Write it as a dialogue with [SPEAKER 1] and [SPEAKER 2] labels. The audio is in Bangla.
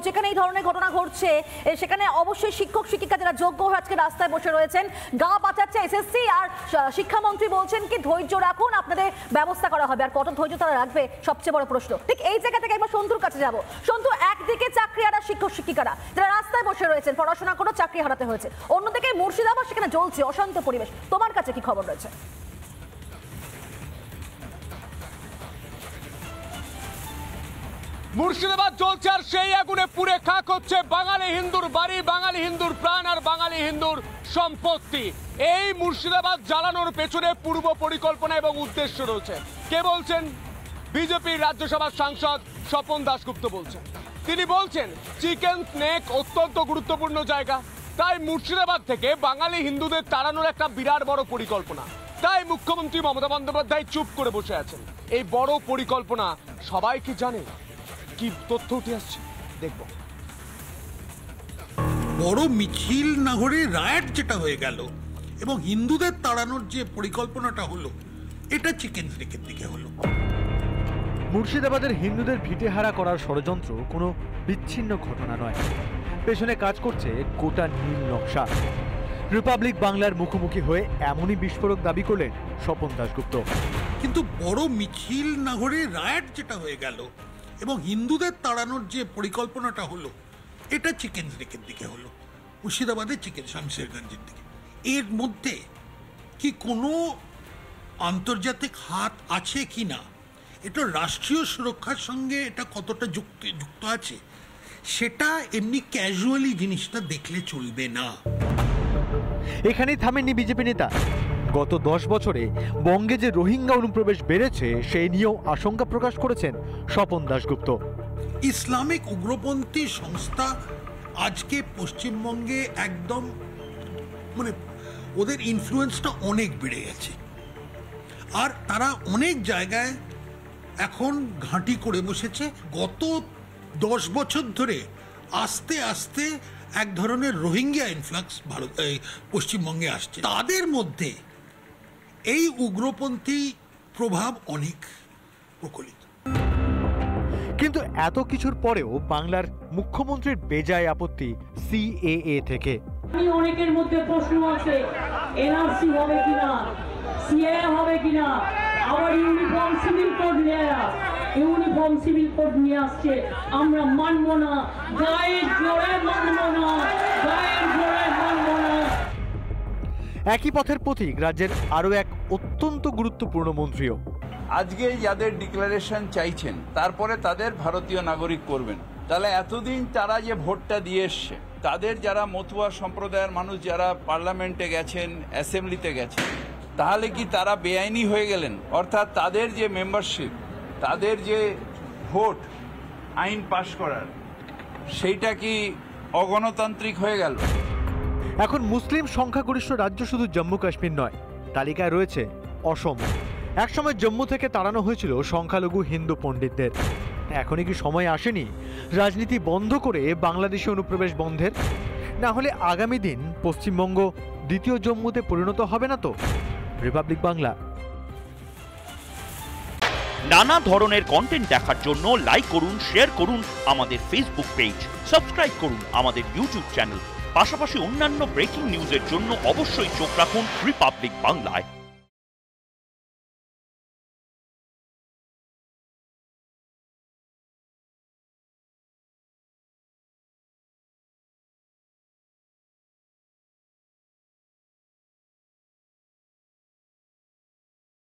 [SPEAKER 1] যেখানে এই ধরনের ঘটনা ঘটছে সেখানে অবশ্যই শিক্ষক শিক্ষিকা যারা যোগ্য হয়ে আজকে রাস্তায় বসে রয়েছেন, গা বাঁচাচ্ছে এসএসসি, আর শিক্ষামন্ত্রী বলছেন কি ধৈর্য রাখুন, আপনাদের ব্যবস্থা করা হবে। আর কত ধৈর্য তারা রাখবে সবচেয়ে বড় প্রশ্ন। ঠিক এই জায়গা থেকে একবার সন্তুর কাছে যাব। সন্তু, একদিকে চাকরি হারা শিক্ষক শিক্ষিকারা যারা রাস্তায় বসে রয়েছেন, পড়াশোনা করে চাকরি হারাতে হয়েছে, অন্যদিকে মুর্শিদাবাদ সেখানে জ্বলছে অশান্ত পরিবেশ, তোমার কাছে কি খবর রয়েছে?
[SPEAKER 2] মুর্শিদাবাদ জ্বলছে আর সেই আগুনে পুড়ে খাক হচ্ছে বাঙালি হিন্দুর বাড়ি, বাঙালি হিন্দুর প্রাণ আর বাঙালি হিন্দুর সম্পত্তি। এই মুর্শিদাবাদ জ্বালানোর পেছনে পূর্ব পরিকল্পনা এবং উদ্দেশ্য রয়েছে। কে বলছেন? বিজেপির রাজ্যসভার সাংসদ স্বপন দাশগুপ্ত বলছেন। তিনি বলছেন চিকেন স্নেক অত্যন্ত গুরুত্বপূর্ণ জায়গা, তাই মুর্শিদাবাদ থেকে বাঙালি হিন্দুদের তাড়ানোর একটা বিরাট বড় পরিকল্পনা। তাই মুখ্যমন্ত্রী মমতা বন্দ্যোপাধ্যায় চুপ করে বসে আছেন। এই বড় পরিকল্পনা সবাই কি জানে? কি তথ্য উঠে আসছে দেখব।
[SPEAKER 3] বড় মিছিল না হলে রায়াট যেটা হয়ে গেল এবং হিন্দুদের তাড়ানোর যে পরিকল্পনাটা হলো, এটা চিকেন স্নেকের দিকে হলো।
[SPEAKER 4] মুর্শিদাবাদের হিন্দুদের ভিটেহারা করার ষড়যন্ত্র কোনো বিচ্ছিন্ন ঘটনা নয়, পেছনে কাজ করছে গোটা নীল নকশা। রিপাবলিক বাংলার মুখোমুখি হয়ে এমনই বিস্ফোরক দাবি করলেন স্বপন দাশগুপ্ত।
[SPEAKER 3] কিন্তু বড় মিছিল না হলে রায়াট যেটা হয়ে গেল এবং হিন্দুদের তাড়ানোর যে পরিকল্পনাটা হলো, এটা চিকেন স্নেকের দিকে হলো, মুর্শিদাবাদের চিকেন শামশেরগঞ্জের দিকে। এর মধ্যে কি কোনো আন্তর্জাতিক হাত আছে কি না, এটা রাষ্ট্রীয় সুরক্ষার সঙ্গে এটা কতটা যুক্ত আছে, সেটা এমনি ক্যাজুয়ালি জিনিসটা দেখলে চলবে না।
[SPEAKER 4] এখানেই থামেননি বিজেপি নেতা। গত 10 বছরে বঙ্গে যে রোহিঙ্গা অনুপ্রবেশ বেড়েছে সেই নিয়েও আশঙ্কা প্রকাশ করেছেন স্বপন দাশগুপ্ত।
[SPEAKER 3] ইসলামিক উগ্রপন্থী সংস্থা আজকে পশ্চিমবঙ্গে একদম ওদের ইনফ্লুয়েন্সটা অনেক বেড়ে গেছে, আর তারা অনেক জায়গায় এখন ঘাঁটি করে বসেছে। গত 10 বছর ধরে আস্তে আস্তে এক ধরনের রোহিঙ্গা ইনফ্লাক্স পশ্চিমবঙ্গে আসছে। তাদের মধ্যে এই উগ্রপন্থী প্রভাব অনেক প্রকলিত।
[SPEAKER 4] কিন্তু এত কিছুর পরেও বাংলার মুখ্যমন্ত্রীর বেজায় আপত্তি সিএএ থেকে।
[SPEAKER 5] অনেকের মধ্যে প্রশ্ন আছে, এনআরসি হবে কিনা, সিএএ হবে কিনা, আবার ইউনিফর্ম সিভিল কোড নিয়ে আসছে, আমরা মানব না, গায়ের জোরে মানব না, গায়ের জোরে মানব না।
[SPEAKER 4] একই পথের পথিক রাজ্যের আরো এক অত্যন্ত গুরুত্বপূর্ণ মন্ত্রীও।
[SPEAKER 6] আজকে যাদের ডিক্লারেশন চাইছেন তারপরে তাদের ভারতীয় নাগরিক করবেন, তাহলে এতদিন তারা যে ভোটটা দিয়ে এসছে, তাদের যারা মতুয়া সম্প্রদায়ের মানুষ যারা পার্লামেন্টে গেছেন, অ্যাসেম্বলিতে গেছেন, তাহলে কি তারা বেআইনি হয়ে গেলেন? অর্থাৎ তাদের যে মেম্বারশিপ, তাদের যে ভোট আইন পাশ করার, সেইটা কি অগণতান্ত্রিক হয়ে গেল?
[SPEAKER 4] এখন মুসলিম সংখ্যাগরিষ্ঠ রাজ্য শুধু জম্মু কাশ্মীর নয়, তালিকায় রয়েছে অসম। একসময় জম্মু থেকে তাড়ানো হয়েছিল সংখ্যালঘু হিন্দু পণ্ডিতদের। এখনই কি সময় আসেনি রাজনীতি বন্ধ করে বাংলাদেশি অনুপ্রবেশ বন্ধের? না হলে আগামী দিন পশ্চিমবঙ্গ দ্বিতীয় জম্মুতে পরিণত হবে না তো? রিপাবলিক বাংলা।
[SPEAKER 7] নানা ধরনের কন্টেন্ট দেখার জন্য লাইক করুন, শেয়ার করুন আমাদের ফেসবুক পেজ, সাবস্ক্রাইব করুন আমাদের ইউটিউব চ্যানেল। পাশাপাশি অন্যান্য ব্রেকিং নিউজের জন্য অবশ্যই চোখ রাখুন রিপাবলিক বাংলায়।